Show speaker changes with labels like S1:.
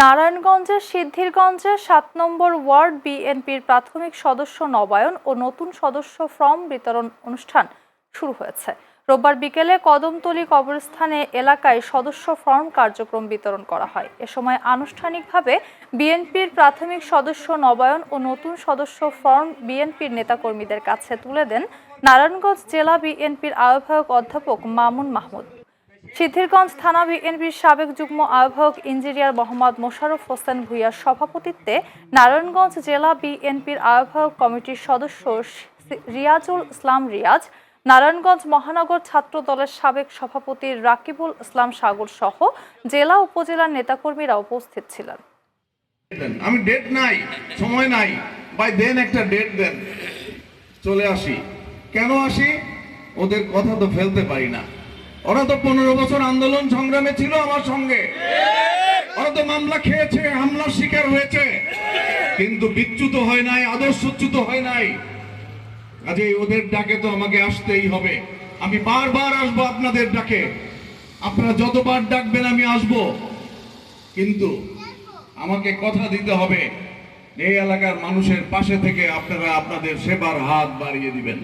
S1: নারায়ণগঞ্জের সিদ্ধিরগঞ্জে ৭ নম্বর ওয়ার্ড বিএনপির প্রাথমিক সদস্য নবায়ন ও নতুন সদস্য ফর্ম বিতরণ অনুষ্ঠান শুরু হয়েছে। রোববার বিকেলে কদমতলী কবরস্থানে এলাকায় সদস্য ফর্ম কার্যক্রম বিতরণ করা হয়। এ সময় আনুষ্ঠানিকভাবে বিএনপির প্রাথমিক সদস্য নবায়ন ও নতুন সদস্য ফর্ম বিএনপির নেতাকর্মীদের কাছে তুলে দেন নারায়ণগঞ্জ জেলা বিএনপির আহ্বায়ক অধ্যাপক মামুন মাহমুদ। সিদ্ধিরগঞ্জ থানা বিএনপির সাবেক যুগ্ম আহ্বায়ক ইঞ্জিনিয়ার মোহাম্মদ মোশাররফ হোসেন ভূঁইয়ার সভাপতিত্বে নারায়ণগঞ্জ জেলা বিএনপির আহ্বায়ক কমিটির সদস্য রিয়াজুল ইসলাম রিয়াজ, নারায়ণগঞ্জ মহানগর ছাত্র দলের সাবেক সভাপতি রাকিবুল ইসলাম সাগর সহ জেলা উপজেলার নেতাকর্মীরা উপস্থিত ছিলেন।
S2: আমি ডেট নাই, সময় নাই, ভাই দেন একটা ডেট দেন, চলে আসি। কেন আসি? ওদের কথা তো ফেলতে পারি না। ওরা তো 15 বছর আন্দোলন সংগ্রামে ছিল আমার সঙ্গে, ওরা তো মামলা খেয়েছে, হামলার শিকার হয়েছে, কিন্তু বিচ্যুত হয় নাই, আদর্শচ্যুত হয় নাই। কাজে ওদের ডাকে তো আমাকে আসতেই হবে। আমি বারবার আসবো আপনাদের ডাকে, আপনারা যতবার ডাকবেন আমি আসব, কিন্তু আমাকে কথা দিতে হবে এই এলাকার মানুষের পাশে থেকে আপনারা আপনাদের সেবার হাত বাড়িয়ে দিবেন।